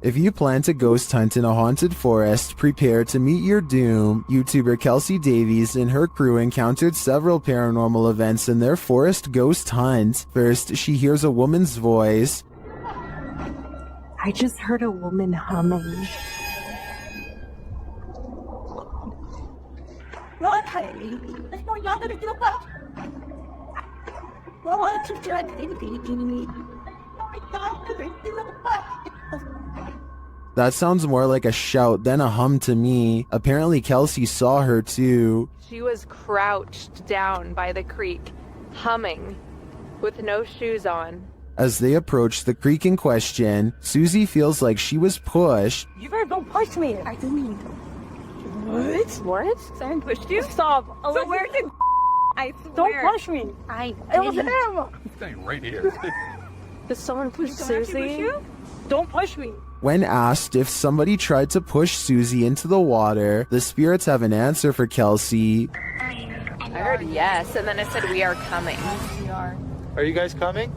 If you plan to ghost hunt in a haunted forest, prepare to meet your doom. YouTuber Kelsey Davies and her crew encountered several paranormal events in their forest ghost hunt. First, she hears a woman's voice. I just heard a woman humming. That sounds more like a shout than a hum to me. Apparently Kelsey saw her too. She was crouched down by the creek, humming, with no shoes on. As they approach the creek in question, Susie feels like she was pushed. You better don't push me. I didn't. What? What? Someone pushed you? Stop. So where did I swear. Don't push me. It was him. He's staying right here. Did someone push Susie? Push you? Don't push me. When asked if somebody tried to push Susie into the water, the spirits have an answer for Kelsey. I heard yes, and then it said we are coming. We are. Are you guys coming?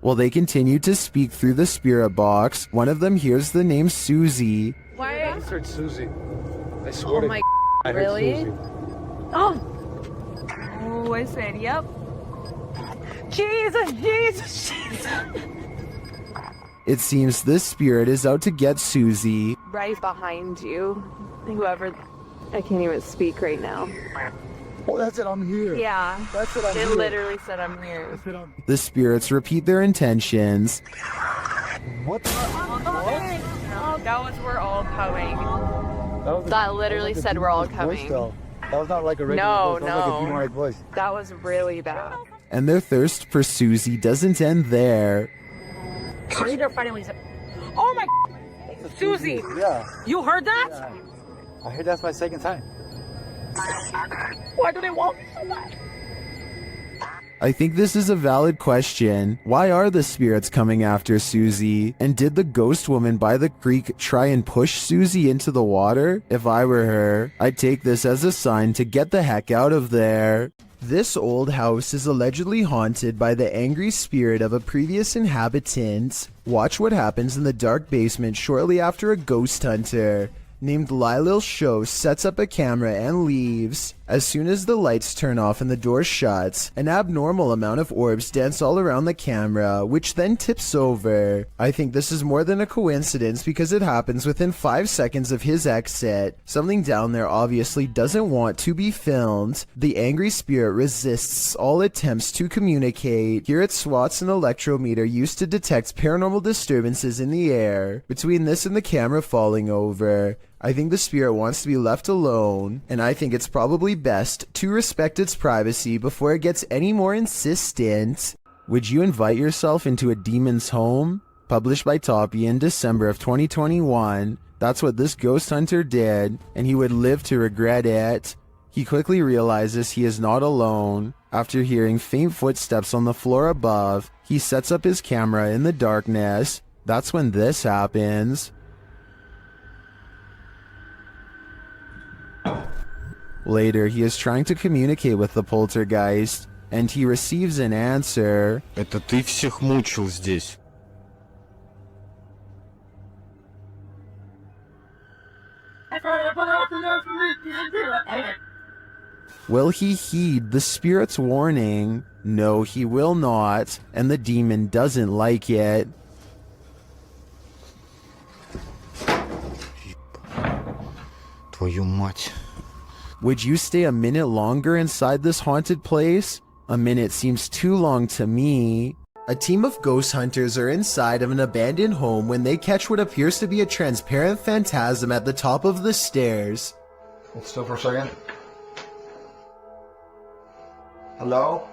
While they continue to speak through the spirit box, one of them hears the name Susie. Why? I just heard Susie. I swear Oh my I heard really? Susie. Oh, I said, yep. Jesus. It seems this spirit is out to get Susie. Right behind you. Whoever. I can't even speak right now. Oh, that's it. I'm here. Yeah. That's it. I'm It here. literally said I'm here. That's it. I'm... The spirits repeat their intentions. What? That was we're all coming. Was That literally was said a we're all demonic voice, coming. though. That was not like a regular No, voice. That was like no. a demonic voice. That was really bad. And their thirst for Susie doesn't end there. They're finally said, oh my Susie. Yeah. You heard that? Yeah. I heard that's my second time. Why do they want me so much? I think this is a valid question. Why are the spirits coming after Susie? And did the ghost woman by the creek try and push Susie into the water? If I were her, I'd take this as a sign to get the heck out of there. This old house is allegedly haunted by the angry spirit of a previous inhabitant. Watch what happens in the dark basement shortly after a ghost hunter named Lylil Show sets up a camera and leaves. As soon as the lights turn off and the door shuts, an abnormal amount of orbs dance all around the camera, which then tips over. I think this is more than a coincidence because it happens within 5 seconds of his exit. Something down there obviously doesn't want to be filmed. The angry spirit resists all attempts to communicate. Here it swats an electrometer used to detect paranormal disturbances in the air. Between this and the camera falling over, I think the spirit wants to be left alone, and I think it's probably best to respect its privacy before it gets any more insistent. Would you invite yourself into a demon's home? Published by Toppy in December of 2021. That's what this ghost hunter did, and he would live to regret it. He quickly realizes he is not alone. After hearing faint footsteps on the floor above, he sets up his camera in the darkness. That's when this happens. Later, he is trying to communicate with the poltergeist, and he receives an answer. Это ты всех мучил здесь. Will he heed the spirit's warning? No, he will not, and the demon doesn't like it. Твою мать. Would you stay a minute longer inside this haunted place? A minute seems too long to me. A team of ghost hunters are inside of an abandoned home when they catch what appears to be a transparent phantasm at the top of the stairs. Hold still for a second. Hello?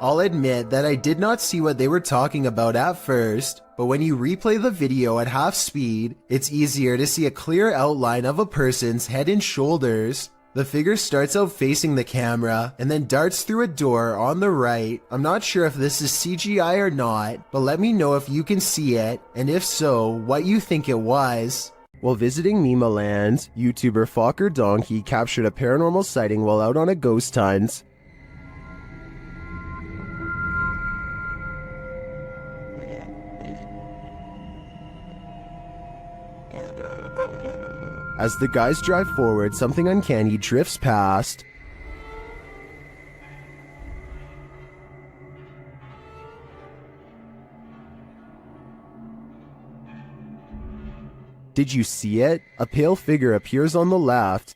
I'll admit that I did not see what they were talking about at first, but when you replay the video at half speed, it's easier to see a clear outline of a person's head and shoulders. The figure starts out facing the camera and then darts through a door on the right. I'm not sure if this is CGI or not, but let me know if you can see it, and if so, what you think it was. While visiting Mimaland, YouTuber Fokker Donkey captured a paranormal sighting while out on a ghost hunt. As the guys drive forward, something uncanny drifts past. Did you see it? A pale figure appears on the left.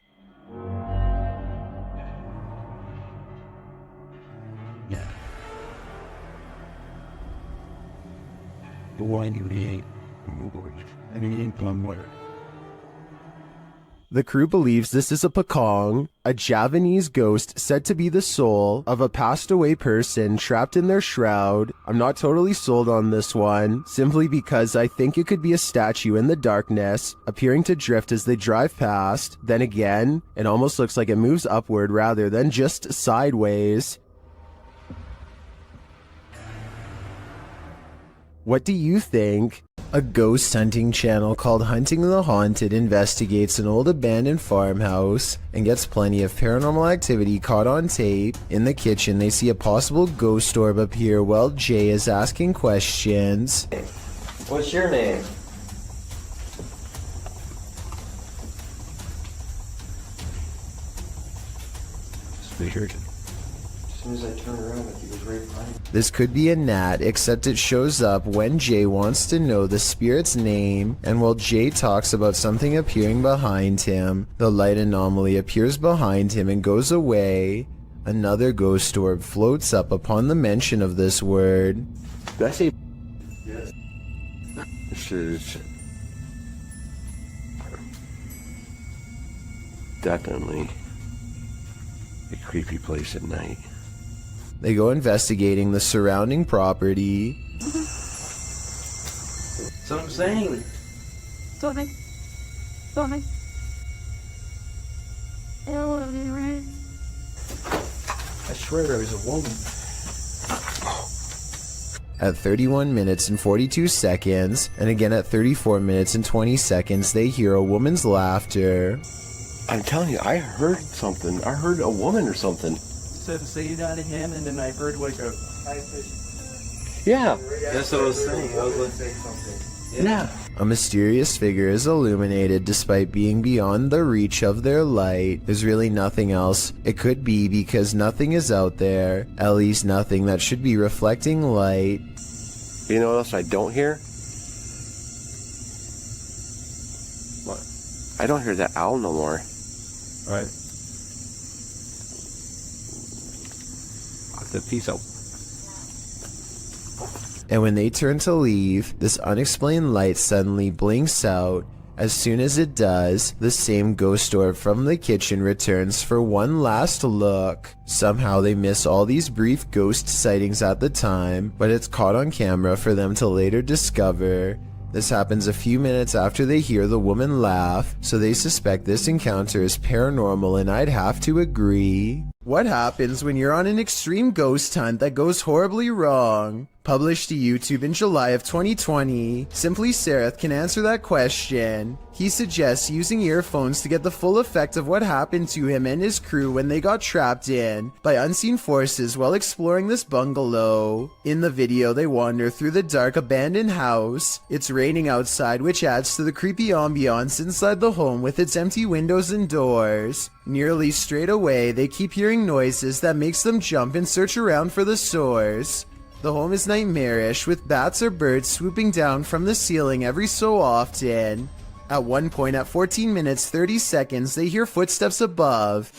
The crew believes this is a pakong, a Javanese ghost said to be the soul of a passed away person trapped in their shroud. I'm not totally sold on this one, simply because I think it could be a statue in the darkness, appearing to drift as they drive past. Then again, it almost looks like it moves upward rather than just sideways. What do you think? A ghost hunting channel called Hunting the Haunted investigates an old abandoned farmhouse and gets plenty of paranormal activity caught on tape. In the kitchen, they see a possible ghost orb appear while Jay is asking questions. What's your name? As soon as I turned around, he was right behind me. This could be a gnat, except it shows up when Jay wants to know the spirit's name, and while Jay talks about something appearing behind him, the light anomaly appears behind him and goes away. Another ghost orb floats up upon the mention of this word. Did I say? Yes. This is definitely a creepy place at night. They go investigating the surrounding property. That's what I'm saying. Sorry. Sorry. I swear there was a woman. At 31 minutes and 42 seconds, and again at 34 minutes and 20 seconds, they hear a woman's laughter. I'm telling you, I heard something. I heard a woman or something. Said say that again, and then I heard like a high pitch. Yeah. That's what I was saying. I was going to say something. Yeah. A mysterious figure is illuminated despite being beyond the reach of their light. There's really nothing else it could be because nothing is out there, at least nothing that should be reflecting light. You know what else I don't hear? What? I don't hear that owl no more. All right. The peace out. And when they turn to leave, this unexplained light suddenly blinks out. As soon as it does, the same ghost orb from the kitchen returns for one last look. Somehow they miss all these brief ghost sightings at the time, but it's caught on camera for them to later discover. This happens a few minutes after they hear the woman laugh, so they suspect this encounter is paranormal, and I'd have to agree. What happens when you're on an extreme ghost hunt that goes horribly wrong? Published to YouTube in July of 2020, Simply Sereth can answer that question. He suggests using earphones to get the full effect of what happened to him and his crew when they got trapped in by unseen forces while exploring this bungalow. In the video, they wander through the dark abandoned house. It's raining outside, which adds to the creepy ambiance inside the home with its empty windows and doors. Nearly straight away, they keep hearing noises that makes them jump and search around for the source. The home is nightmarish, with bats or birds swooping down from the ceiling every so often. At one point, at 14 minutes 30 seconds, they hear footsteps above.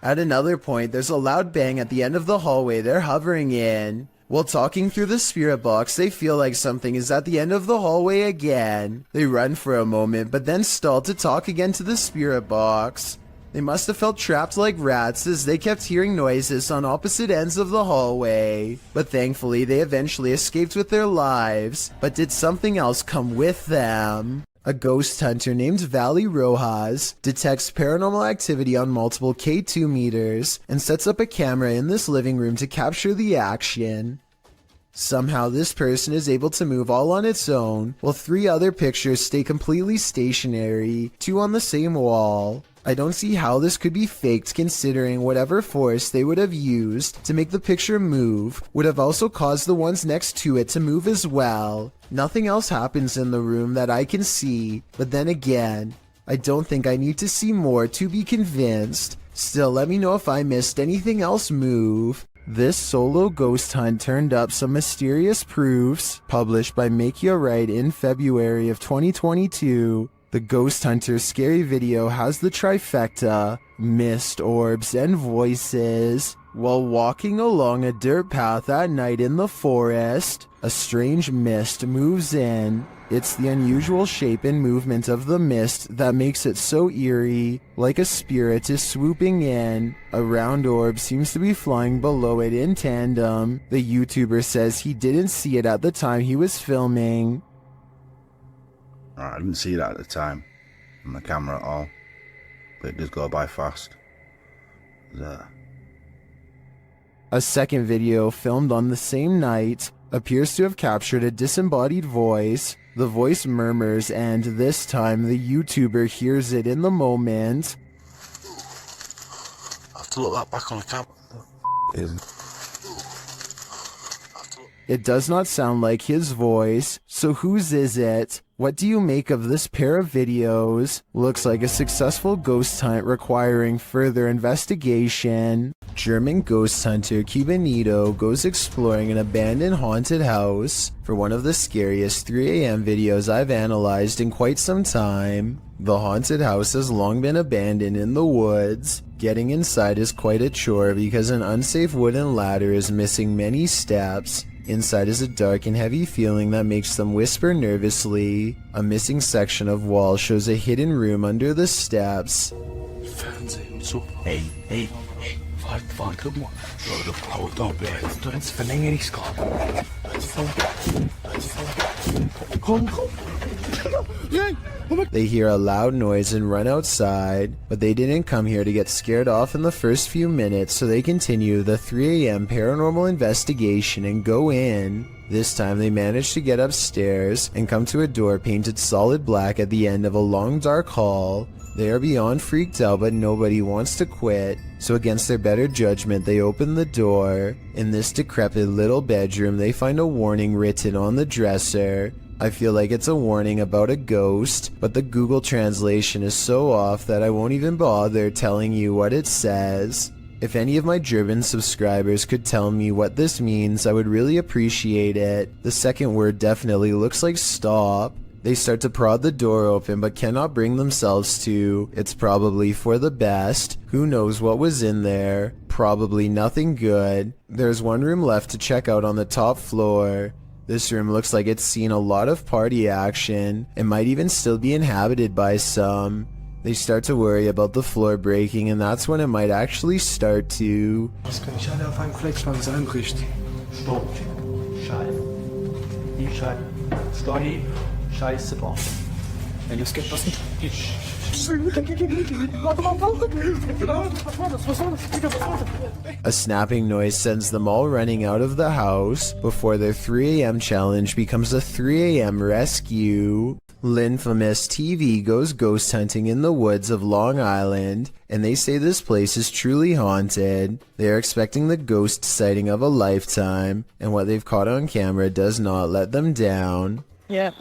At another point, there's a loud bang at the end of the hallway they're hovering in. While talking through the spirit box, they feel like something is at the end of the hallway again. They run for a moment, but then stall to talk again to the spirit box. They must have felt trapped like rats as they kept hearing noises on opposite ends of the hallway. But thankfully, they eventually escaped with their lives. But did something else come with them? A ghost hunter named Valley Rojas detects paranormal activity on multiple K2 meters and sets up a camera in this living room to capture the action. Somehow this person is able to move all on its own, while 3 other pictures stay completely stationary, 2 on the same wall. I don't see how this could be faked considering whatever force they would have used to make the picture move would have also caused the ones next to it to move as well. Nothing else happens in the room that I can see, but then again, I don't think I need to see more to be convinced. Still, let me know if I missed anything else move. This solo ghost hunt turned up some mysterious proofs, published by Macleod in February of 2022. The Ghost Hunter scary video has the trifecta, mist, orbs, and voices. While walking along a dirt path at night in the forest, a strange mist moves in. It's the unusual shape and movement of the mist that makes it so eerie, like a spirit is swooping in. A round orb seems to be flying below it in tandem. The YouTuber says he didn't see it at the time he was filming. I didn't see that at the time on the camera at all, but it does go by fast. A second video filmed on the same night appears to have captured a disembodied voice. The voice murmurs, and this time the YouTuber hears it in the moment. I have to look that back on the camera. It does not sound like his voice, so whose is it? What do you make of this pair of videos? Looks like a successful ghost hunt requiring further investigation. German ghost hunter Cubanito goes exploring an abandoned haunted house for one of the scariest 3 a.m. videos I've analyzed in quite some time. The haunted house has long been abandoned in the woods. Getting inside is quite a chore because an unsafe wooden ladder is missing many steps. Inside is a dark and heavy feeling that makes them whisper nervously. A missing section of wall shows a hidden room under the steps. Hey, guck mal. Du rennst verlängere ich's gerade. Komm. They hear a loud noise and run outside, but they didn't come here to get scared off in the first few minutes, so they continue the 3 a.m. paranormal investigation and go in. This time they manage to get upstairs and come to a door painted solid black at the end of a long dark hall. They are beyond freaked out, but nobody wants to quit, so against their better judgment they open the door. In this decrepit little bedroom they find a warning written on the dresser. I feel like it's a warning about a ghost, but the Google translation is so off that I won't even bother telling you what it says. If any of my German subscribers could tell me what this means, I would really appreciate it. The second word definitely looks like stop. They start to prod the door open but cannot bring themselves to. It's probably for the best. Who knows what was in there? Probably nothing good. There's one room left to check out on the top floor. This room looks like it's seen a lot of party action. It might even still be inhabited by some. They start to worry about the floor breaking, and that's when it might actually start to. Was kann ich alle auf einem Fleck von sein bricht? Stopp. Scheiße. Die Scheiße. Story. Scheiße, boah. Wenn es geht, was nicht. A snapping noise sends them all running out of the house before their 3 a.m. challenge becomes a 3 a.m. rescue. Linfamous TV goes ghost hunting in the woods of Long Island, and they say this place is truly haunted. They are expecting the ghost sighting of a lifetime, and what they've caught on camera does not let them down. Yeah.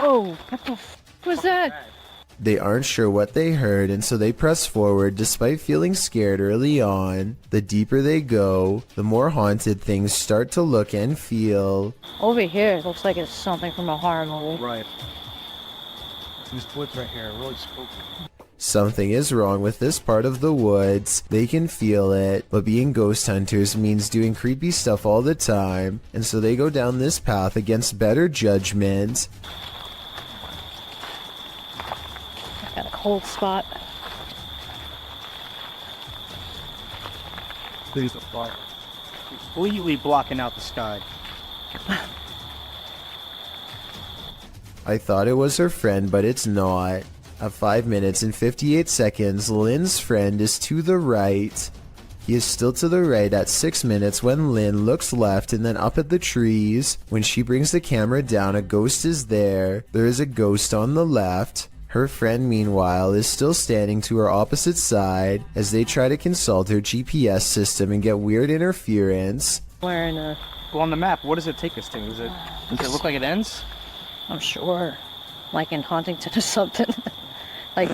Oh, what the f was that? They aren't sure what they heard, and so they press forward despite feeling scared early on. The deeper they go, the more haunted things start to look and feel. Over here, it looks like it's something from a horror movie. Right. These woods right here are really spooky. Something is wrong with this part of the woods. They can feel it, but being ghost hunters means doing creepy stuff all the time, and so they go down this path against better judgment. Got a cold spot. These are fire. Completely blocking out the sky. I thought it was her friend, but it's not. At 5 minutes and 58 seconds, Lynn's friend is to the right. He is still to the right at 6 minutes when Lynn looks left and then up at the trees. When she brings the camera down, a ghost is there. There is a ghost on the left. Her friend, meanwhile, is still standing to her opposite side as they try to consult her GPS system and get weird interference. Well, on the map, what does it take us to? Does it look like it ends? I'm sure. Like in Huntington or something. Like,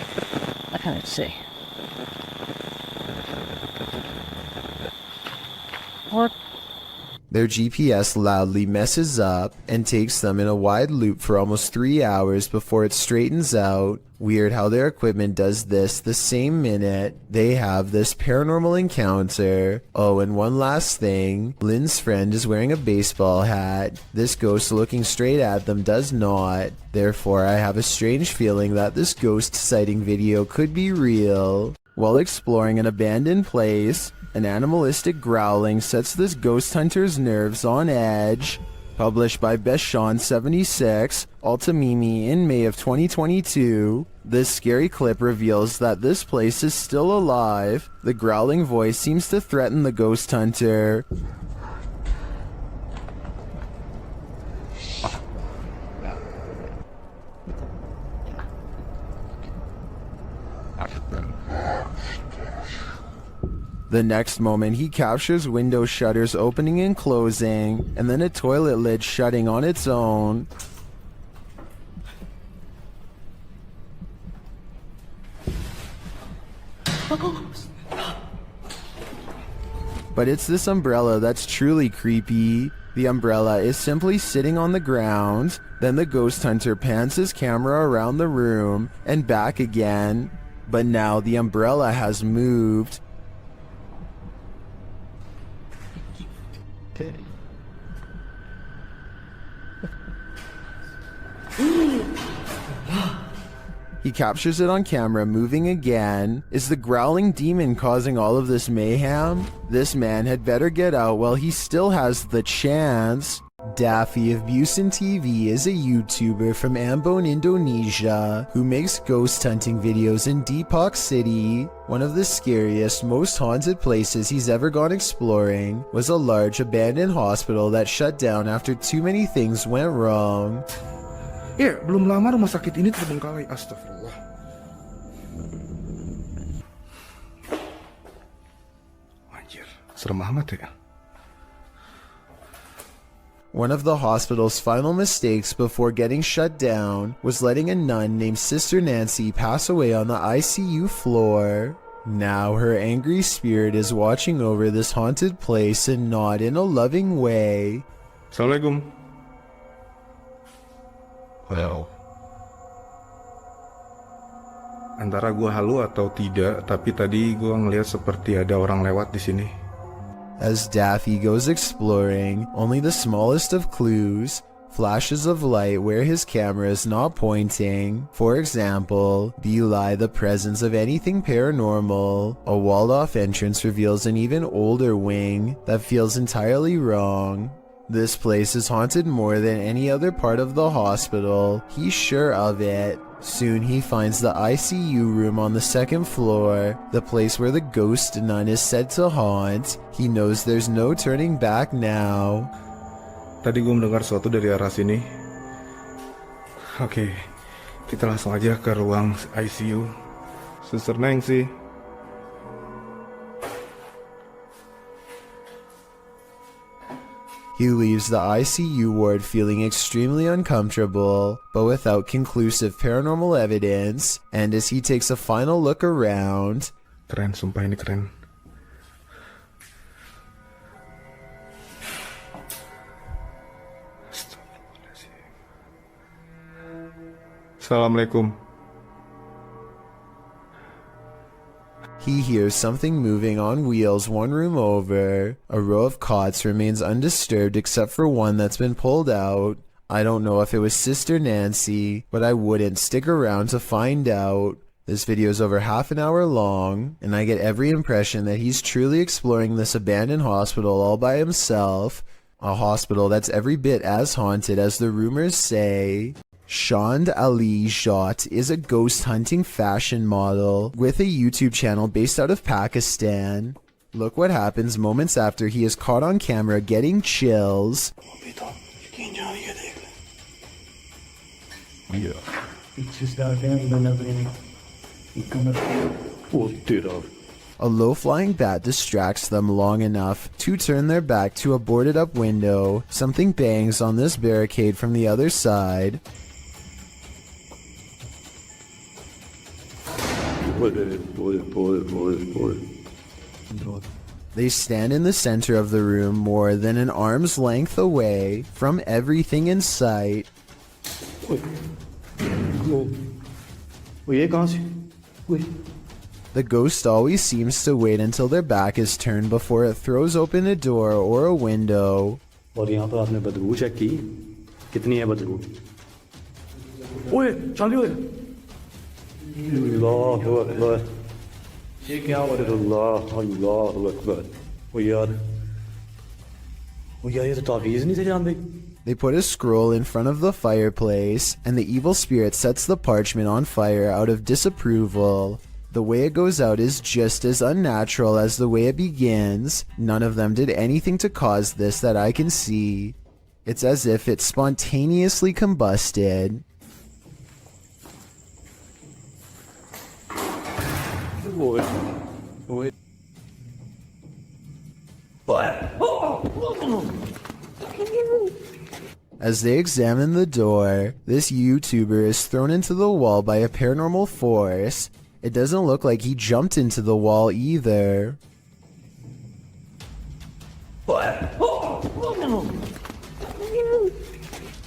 I can't see. What? Their GPS loudly messes up and takes them in a wide loop for almost 3 hours before it straightens out. Weird how their equipment does this the same minute they have this paranormal encounter. Oh, and one last thing. Lynn's friend is wearing a baseball hat. This ghost looking straight at them does not. Therefore, I have a strange feeling that this ghost sighting video could be real. While exploring an abandoned place, an animalistic growling sets this ghost hunter's nerves on edge. Published by Beshon76, Altamimi in May of 2022, this scary clip reveals that this place is still alive. The growling voice seems to threaten the ghost hunter. The next moment, he captures window shutters opening and closing, and then a toilet lid shutting on its own. But it's this umbrella that's truly creepy. The umbrella is simply sitting on the ground. Then the ghost hunter pans his camera around the room and back again. But now the umbrella has moved. He captures it on camera moving again. Is the growling demon causing all of this mayhem? This man had better get out while he still has the chance. Daffy of Busan TV is a YouTuber from Ambon, Indonesia, who makes ghost hunting videos in Depok City. One of the scariest, most haunted places he's ever gone exploring was a large abandoned hospital that shut down after too many things went wrong. Ya, belum lama rumah sakit ini terbengkalai. Astagfirullah. Anjir, serem amat ya. One of the hospital's final mistakes before getting shut down was letting a nun named Sister Nancy pass away on the ICU floor. Now her angry spirit is watching over this haunted place and not in a loving way. Assalamualaikum. Well, Antara gua halu atau tidak, tapi tadi gua ngelihat seperti ada orang lewat di sini. As Daffy goes exploring, only the smallest of clues, flashes of light where his camera is not pointing, for example, belie the presence of anything paranormal. A walled-off entrance reveals an even older wing that feels entirely wrong. This place is haunted more than any other part of the hospital. He's sure of it. Soon he finds the ICU room on the second floor, the place where the ghost nun is said to haunt. He knows there's no turning back now. Tadi gue mendengar sesuatu dari arah sini. Oke, kita langsung aja ke ruang ICU. Suster Neng sih. He leaves the ICU ward feeling extremely uncomfortable, but without conclusive paranormal evidence, and as he takes a final look around... Keren, sumpah ini keren. Assalamualaikum. He hears something moving on wheels one room over. A row of cots remains undisturbed except for one that's been pulled out. I don't know if it was Sister Nancy, but I wouldn't stick around to find out. This video is over half an hour long, and I get every impression that he's truly exploring this abandoned hospital all by himself. A hospital that's every bit as haunted as the rumors say. Shand Ali Jot is a ghost hunting fashion model with a YouTube channel based out of Pakistan. Look what happens moments after he is caught on camera getting chills. Yeah. It's just out there, but nothing. What did I? A low-flying bat distracts them long enough to turn their back to a boarded-up window. Something bangs on this barricade from the other side. They stand in the center of the room more than an arm's length away from everything in sight. The ghost always seems to wait until their back is turned before it throws open a door or a window. और यहाँ पर आपने बदबू check की कितनी है बदबू ओए चालू है अल्लाह अकबर ये क्या हो रहा है अल्लाह अकबर ओ यार ये तो तावीज़ नहीं थे जानते. They put a scroll in front of the fireplace, and the evil spirit sets the parchment on fire out of disapproval. The way it goes out is just as unnatural as the way it begins. None of them did anything to cause this that I can see. It's as if it spontaneously combusted. As they examine the door, this YouTuber is thrown into the wall by a paranormal force. It doesn't look like he jumped into the wall either.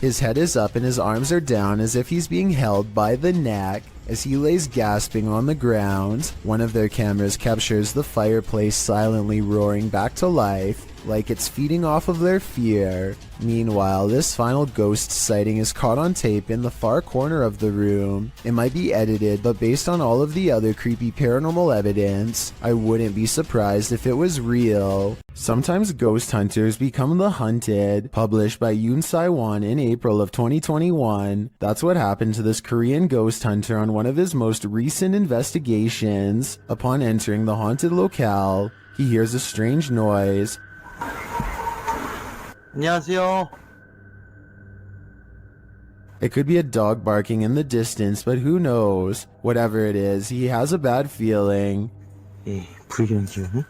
His head is up and his arms are down as if he's being held by the neck. As he lays gasping on the ground, one of their cameras captures the fireplace silently roaring back to life, like it's feeding off of their fear. Meanwhile, this final ghost sighting is caught on tape in the far corner of the room. It might be edited, but based on all of the other creepy paranormal evidence, I wouldn't be surprised if it was real. Sometimes ghost hunters become the hunted, published by Yoon Sai-won in April of 2021. That's what happened to this Korean ghost hunter on one of his most recent investigations. Upon entering the haunted locale, he hears a strange noise. 안녕하세요. It could be a dog barking in the distance, but who knows? Whatever it is, he has a bad feeling. 불경기요?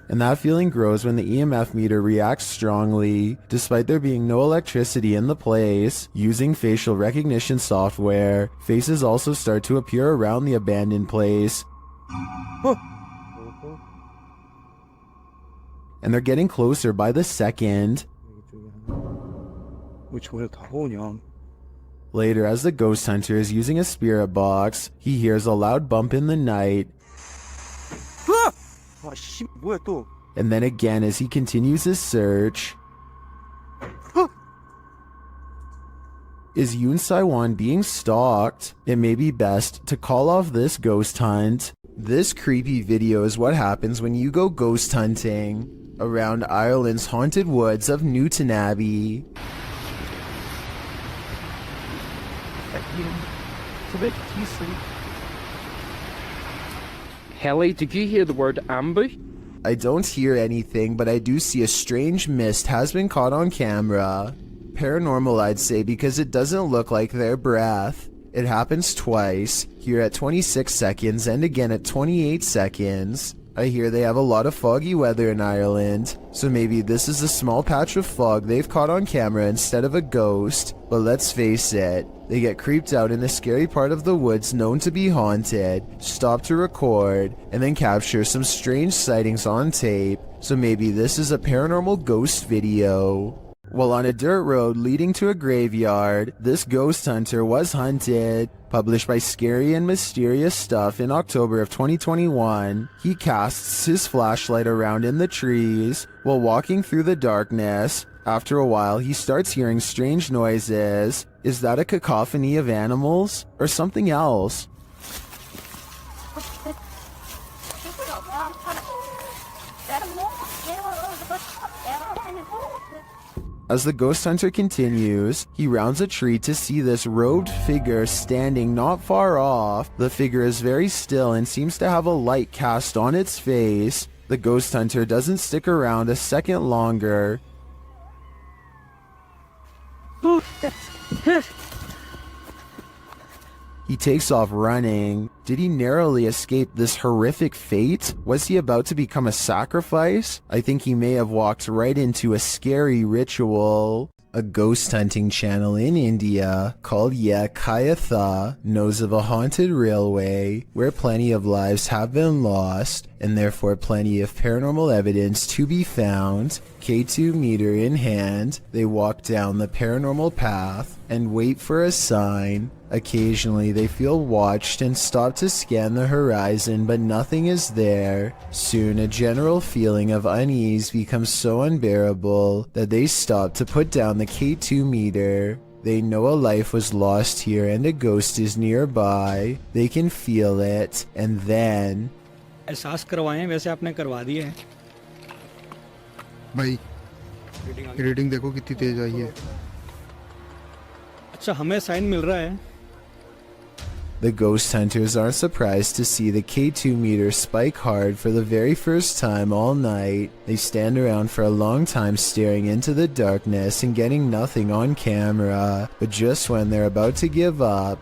And that feeling grows when the EMF meter reacts strongly, despite there being no electricity in the place. Using facial recognition software, faces also start to appear around the abandoned place. And they're getting closer by the second. Which way 다 오냐? Later, as the ghost hunter is using a spirit box, he hears a loud bump in the night. 아 씨, 뭐야 또? And then again as he continues his search. Is Yoon Sai-won being stalked? It may be best to call off this ghost hunt. This creepy video is what happens when you go ghost hunting around Ireland's haunted woods of Newton Abbey. Helly, did you hear the word ambush? I don't hear anything, but I do see a strange mist has been caught on camera. Paranormal, I'd say, because it doesn't look like their breath. It happens twice, here at 26 seconds and again at 28 seconds. I hear they have a lot of foggy weather in Ireland, so maybe this is a small patch of fog they've caught on camera instead of a ghost. But let's face it, they get creeped out in a scary part of the woods known to be haunted, stop to record, and then capture some strange sightings on tape, so maybe this is a paranormal ghost video. While on a dirt road leading to a graveyard, this ghost hunter was hunted. Published by Scary and Mysterious Stuff in October of 2021, he casts his flashlight around in the trees while walking through the darkness. After a while, he starts hearing strange noises. Is that a cacophony of animals or something else? As the ghost hunter continues, he rounds a tree to see this robed figure standing not far off. The figure is very still and seems to have a light cast on its face. The ghost hunter doesn't stick around a second longer. He takes off running. Did he narrowly escape this horrific fate? Was he about to become a sacrifice? I think he may have walked right into a scary ritual. A ghost hunting channel in India called Ye Kayatha knows of a haunted railway where plenty of lives have been lost and therefore plenty of paranormal evidence to be found. K2 meter in hand, they walk down the paranormal path and wait for a sign. Occasionally they feel watched and stop to scan the horizon, but nothing is there. Soon a general feeling of unease becomes so unbearable that they stop to put down the K2 meter. They know a life was lost here and a ghost is nearby. They can feel it, and then... एहसास करवाएं वैसे आपने करवा दिए हैं भाई reading देखो कितनी तेज आई है अच्छा हमें साइन मिल रहा है The ghost hunters aren't surprised to see the K2 meter spike hard for the very first time all night. They stand around for a long time staring into the darkness and getting nothing on camera. But just when they're about to give up...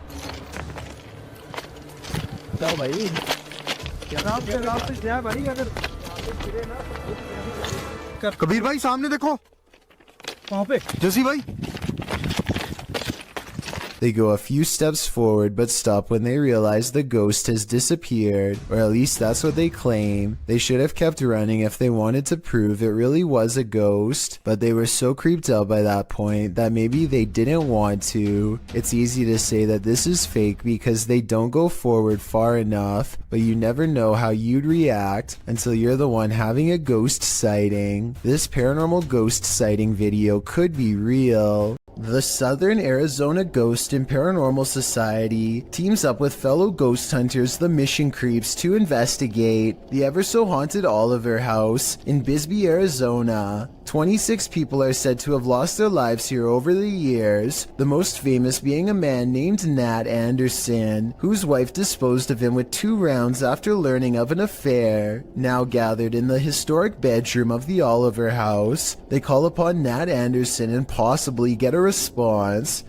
Kabir भाई सामने देखो वहाँ पे जसी भाई They go a few steps forward but stop when they realize the ghost has disappeared, or at least that's what they claim. They should have kept running if they wanted to prove it really was a ghost, but they were so creeped out by that point that maybe they didn't want to. It's easy to say that this is fake because they don't go forward far enough, but you never know how you'd react until you're the one having a ghost sighting. This paranormal ghost sighting video could be real. The Southern Arizona Ghost and Paranormal Society teams up with fellow ghost hunters, the Mission Creeps, to investigate the ever-so-haunted Oliver House in Bisbee, Arizona. 26 people are said to have lost their lives here over the years, the most famous being a man named Nat Anderson, whose wife disposed of him with 2 rounds after learning of an affair. Now gathered in the historic bedroom of the Oliver House, they call upon Nat Anderson and possibly get a response.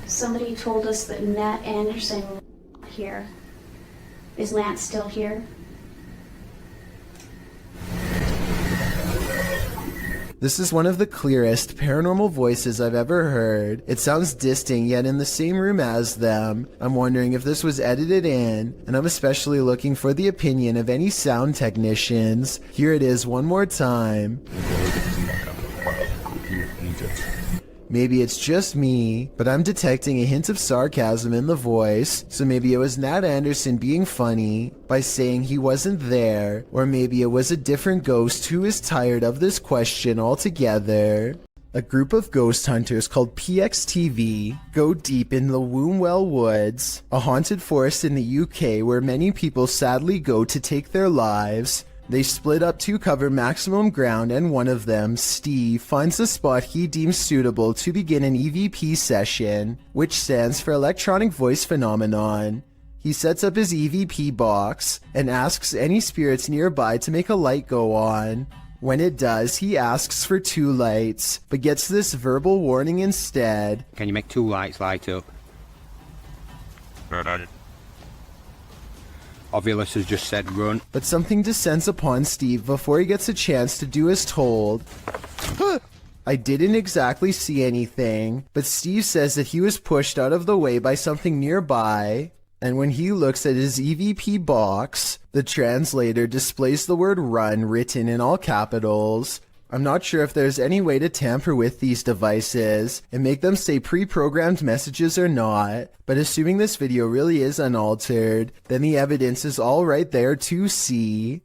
Somebody told us that Nat Anderson was here. Is Nat still here? This is one of the clearest paranormal voices I've ever heard. It sounds distant yet in the same room as them. I'm wondering if this was edited in, and I'm especially looking for the opinion of any sound technicians. Here it is one more time. Maybe it's just me, but I'm detecting a hint of sarcasm in the voice, so maybe it was Nat Anderson being funny by saying he wasn't there, or maybe it was a different ghost who is tired of this question altogether. A group of ghost hunters called PXTV go deep in the Wombwell Woods, a haunted forest in the UK where many people sadly go to take their lives. They split up to cover maximum ground, and one of them, Steve, finds a spot he deems suitable to begin an EVP session, which stands for Electronic Voice Phenomenon. He sets up his EVP box and asks any spirits nearby to make a light go on. When it does, he asks for 2 lights, but gets this verbal warning instead. Can you make 2 lights light up? Ovulus has just said run. But something descends upon Steve before he gets a chance to do as told. I didn't exactly see anything, but Steve says that he was pushed out of the way by something nearby, and when he looks at his EVP box, the translator displays the word run written in all capitals. I'm not sure if there's any way to tamper with these devices and make them say pre-programmed messages or not, but assuming this video really is unaltered, then the evidence is all right there to see.